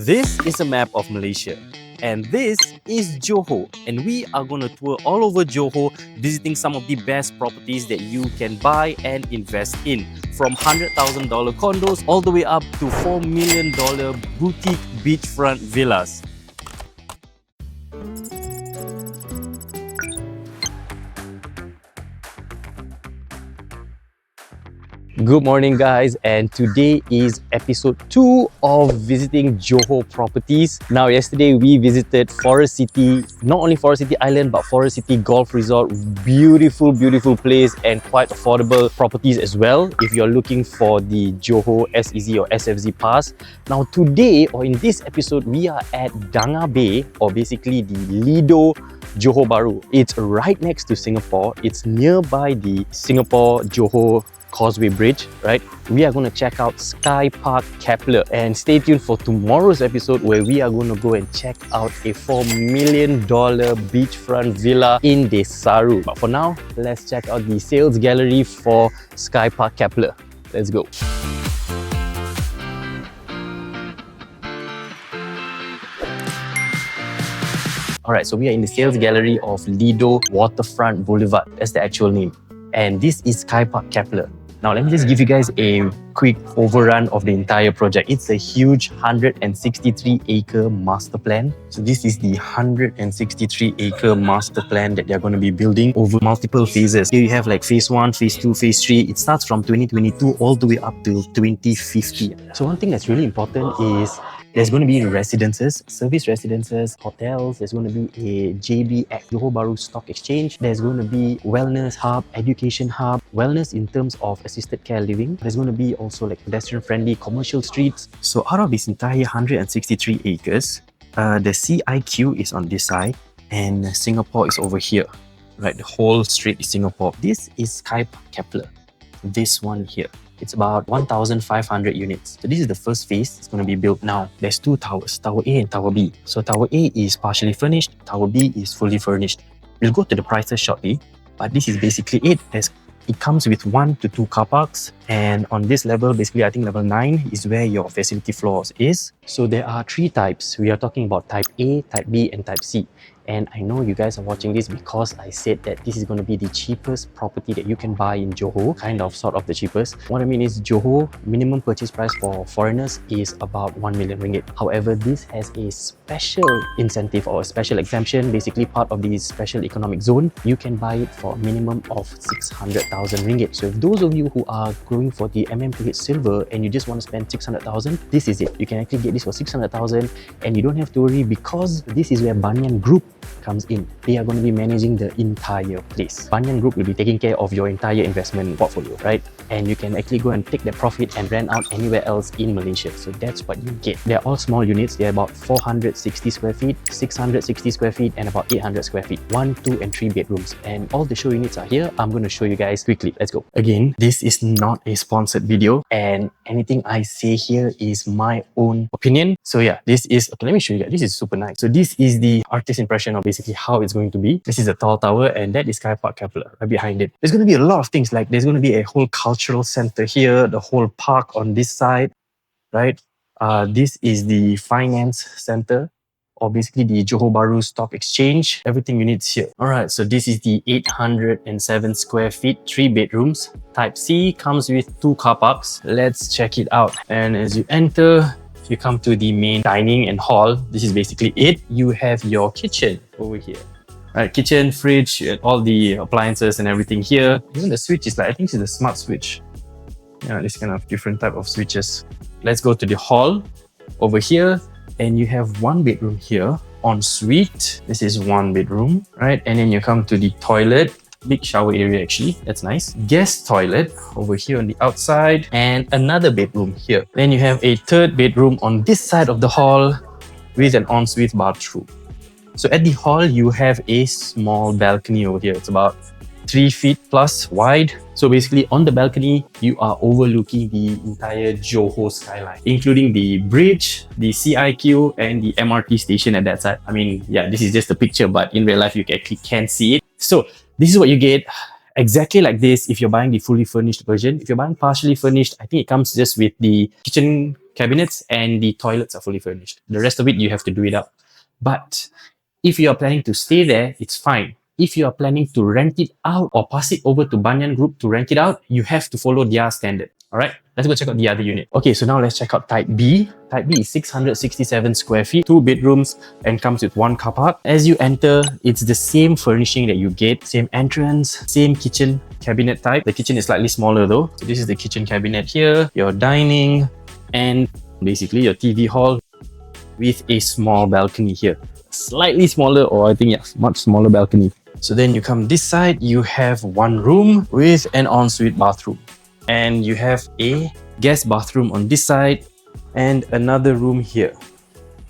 This is a map of Malaysia, and this is Johor, and we are going to tour all over Johor, visiting some of the best properties that you can buy and invest in, from $100,000 condos all the way up to $4 million boutique beachfront villas. Good morning guys, and today is episode 2 of visiting Johor properties. Now yesterday we visited Forest City, not only Forest City Island but Forest City Golf Resort. Beautiful place and quite affordable properties as well if you're looking for the Johor SEZ or SFZ pass. Now today, or in this episode, we are at Danga Bay, or basically the Lido Johor Bahru. It's right next to Singapore. It's nearby the Singapore Johor Causeway Bridge, right? We are going to check out Sky Park Kepler, and stay tuned for tomorrow's episode where we are going to go and check out a $4 million beachfront villa in Desaru. But for now, let's check out the sales gallery for Sky Park Kepler. Let's go. Alright, so we are in the sales gallery of Lido Waterfront Boulevard. That's the actual name. And this is Sky Park Kepler. Now let me just give you guys a quick overrun of the entire project. It's a huge 163-acre master plan. So this is the 163-acre master plan that they're going to be building over multiple phases. Here you have like phase 1, phase 2, phase 3. It starts from 2022 all the way up till 2050. So one thing that's really important is there's going to be residences, service residences, hotels. There's going to be a JB at Johor Bahru Stock Exchange. There's going to be wellness hub, education hub, wellness in terms of assisted care living. There's going to be also like pedestrian-friendly commercial streets. So out of this entire 163 acres, the CIQ is on this side and Singapore is over here. Right, the whole street is Singapore. This is Sky Park Kepler. This one here. It's about 1,500 units. So this is the first phase. It's going to be built now. There's two towers, Tower A and Tower B. So Tower A is partially furnished, Tower B is fully furnished. We'll go to the prices shortly, but this is basically it. It comes with 1 to 2 car parks, and on this level, basically I think level 9 is where your facility floors is. So there are 3 types. We are talking about type A, type B and type C. And I know you guys are watching this because I said that this is going to be the cheapest property that you can buy in Johor, sort of the cheapest. What I mean is Johor minimum purchase price for foreigners is about 1 million ringgit. However, this has a special incentive or a special exemption, basically part of the special economic zone. You can buy it for a minimum of 600,000 ringgit. So if those of you who are going for the MMPH silver and you just want to spend 600,000, this is it. You can actually get this for 600,000 and you don't have to worry because this is where Banyan Group comes in. They are going to be managing the entire place. Banyan Group will be taking care of your entire investment portfolio, right? And you can actually go and take that profit and rent out anywhere else in Malaysia. So that's what you get. They're all small units. They're about 460 square feet, 660 square feet, and about 800 square feet. 1, 2, and 3 bedrooms. And all the show units are here. I'm going to show you guys quickly. Let's go. Again, this is not a sponsored video, and anything I say here is my own opinion. So yeah, this is, okay, let me show you guys. This is super nice. So this is the artist impression of basically how it's going to be. This is a tall tower, and that is Sky Park Kepler right behind it. There's going to be a lot of things, like there's going to be a whole cultural center here, the whole park on this side, right? This is the finance center, or basically the Johor Bahru Stock Exchange. Everything you need is here. Alright, so this is the 807 square feet, 3 bedrooms. Type C comes with 2 car parks. Let's check it out. And as you enter, you come to the main dining and hall. This is basically it. You have your kitchen over here. Right, kitchen, fridge, all the appliances and everything here. Even the switch is like, I think it's a smart switch. Yeah, this kind of different type of switches. Let's go to the hall over here, and you have 1 bedroom here, ensuite. This is 1 bedroom, right? And then you come to the toilet. Big shower area actually, that's nice. Guest toilet over here on the outside, and another bedroom here. Then you have a 3rd bedroom on this side of the hall with an ensuite bathroom. So at the hall, you have a small balcony over here. It's about 3 feet plus wide. So basically on the balcony, you are overlooking the entire Johor skyline, including the bridge, the CIQ and the MRT station at that side. I mean, yeah, this is just a picture, but in real life, you actually can see it. So this is what you get exactly like this if you're buying the fully furnished version. If you're buying partially furnished, I think it comes just with the kitchen cabinets and the toilets are fully furnished. The rest of it, you have to do it up. But if you are planning to stay there, it's fine. If you are planning to rent it out or pass it over to Banyan Group to rent it out, you have to follow their standard. All right, let's go check out the other unit. Okay, so now let's check out Type B. Type B is 667 square feet, 2 bedrooms, and comes with 1 car park. As you enter, it's the same furnishing that you get, same entrance, same kitchen cabinet type. The kitchen is slightly smaller though. So this is the kitchen cabinet here, your dining, and basically your TV hall with a small balcony here. Slightly smaller, or I think yeah, much smaller balcony. So then you come this side, you have 1 room with an ensuite bathroom. And you have a guest bathroom on this side and another room here.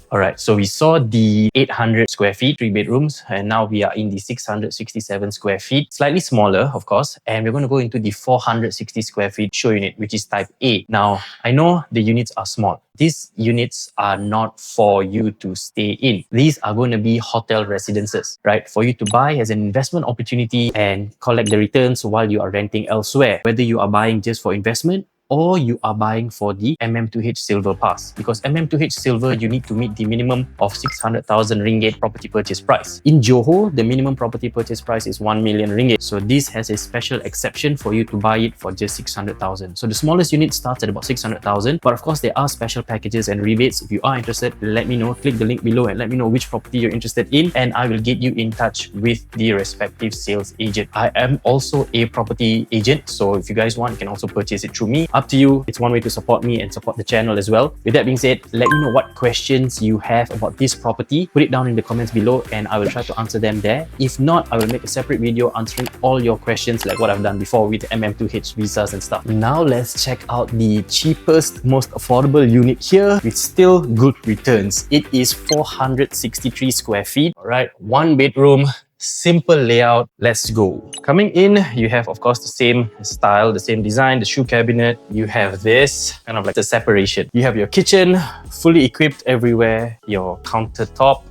Alright, so we saw the 800 square feet, 3 bedrooms, and now we are in the 667 square feet, slightly smaller, of course, and we're going to go into the 460 square feet show unit, which is Type A. Now, I know the units are small. These units are not for you to stay in. These are going to be hotel residences, right? For you to buy as an investment opportunity and collect the returns while you are renting elsewhere. Whether you are buying just for investment or you are buying for the MM2H Silver Pass. Because MM2H Silver, you need to meet the minimum of 600,000 ringgit property purchase price. In Johor, the minimum property purchase price is 1 million ringgit. So this has a special exception for you to buy it for just 600,000. So the smallest unit starts at about 600,000. But of course, there are special packages and rebates. If you are interested, let me know. Click the link below and let me know which property you're interested in, and I will get you in touch with the respective sales agent. I am also a property agent, so if you guys want, you can also purchase it through me. Up to you. It's one way to support me and support the channel as well. With that being said, let me know what questions you have about this property. Put it down in the comments below and I will try to answer them there. If not, I will make a separate video answering all your questions like what I've done before with MM2H visas and stuff. Now let's check out the cheapest, most affordable unit here with still good returns. It is 463 square feet. All right, 1 bedroom, simple layout. Let's go. Coming in, you have of course the same style, the same design, the shoe cabinet. You have this kind of like the separation. You have your kitchen fully equipped everywhere, your countertop,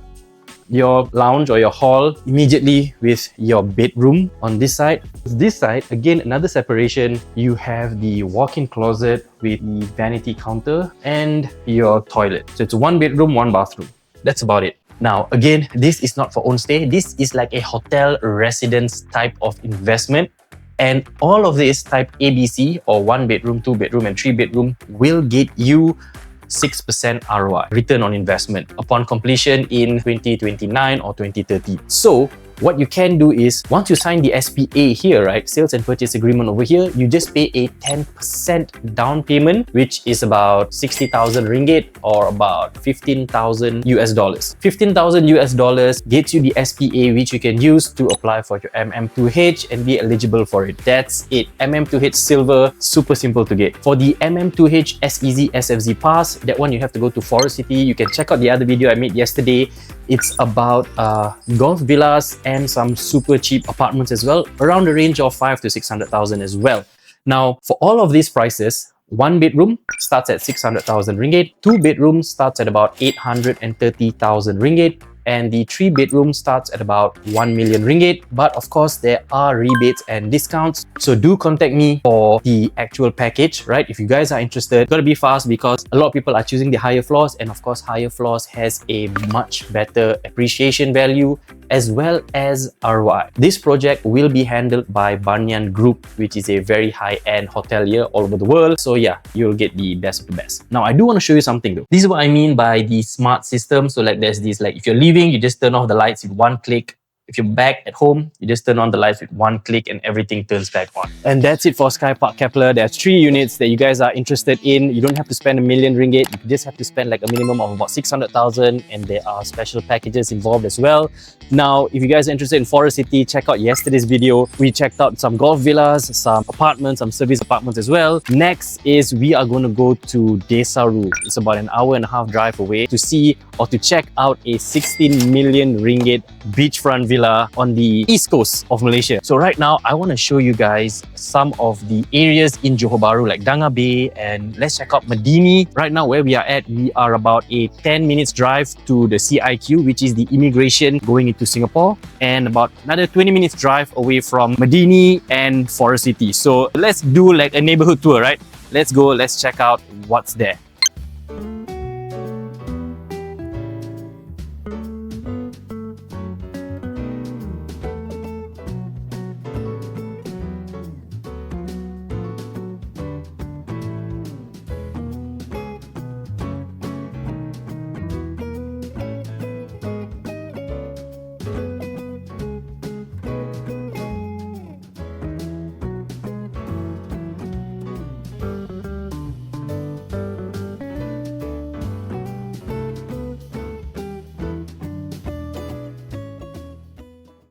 your lounge or your hall immediately with your bedroom on this side. This side, again, another separation. You have the walk-in closet with the vanity counter and your toilet. So it's 1 bedroom, 1 bathroom. That's about it. Now, again, this is not for own stay. This is like a hotel residence type of investment. And all of this type ABC or 1 bedroom, 2 bedroom and 3 bedroom will get you 6% ROI, return on investment, upon completion in 2029 or 2030. So what you can do is, once you sign the SPA here, right, sales and purchase agreement over here, you just pay a 10% down payment, which is about 60,000 ringgit or about 15,000 US dollars. 15,000 US dollars gets you the SPA, which you can use to apply for your MM2H and be eligible for it. That's it. MM2H Silver, super simple to get. For the MM2H SEZ SFZ Pass, that one you have to go to Forest City. You can check out the other video I made yesterday. It's about golf villas and some super cheap apartments as well, around the range of 5 to 600,000 as well. Now, for all of these prices, 1 bedroom starts at 600,000 ringgit, 2 bedrooms starts at about 830,000 ringgit, and the 3 bedroom starts at about 1 million ringgit. But of course, there are rebates and discounts. So do contact me for the actual package, right? If you guys are interested, gotta be fast because a lot of people are choosing the higher floors, and of course, higher floors has a much better appreciation value as well as ROI. This project will be handled by Banyan Group, which is a very high-end hotelier all over the world. So yeah, you'll get the best of the best. Now, I do want to show you something though. This is what I mean by the smart system. So like there's this, like if you're leaving, you just turn off the lights with 1 click. If you're back at home, you just turn on the lights with 1 click and everything turns back on. And that's it for Park Kepler. There's 3 units that you guys are interested in. You don't have to spend 1 million ringgit. You just have to spend like a minimum of about 600,000, and there are special packages involved as well. Now, if you guys are interested in Forest City, check out yesterday's video. We checked out some golf villas, some apartments, some service apartments as well. Next is we are going to go to Desaru. It's about an hour-and-a-half drive away to see or to check out a 16 million ringgit beachfront villa villa on the east coast of Malaysia. So right now, I want to show you guys some of the areas in Johor Bahru like Danga Bay, and let's check out Medini. Right now where we are at, we are about a 10 minutes drive to the CIQ, which is the immigration going into Singapore, and about another 20 minutes drive away from Medini and Forest City. So let's do like a neighborhood tour, right? Let's go, let's check out what's there.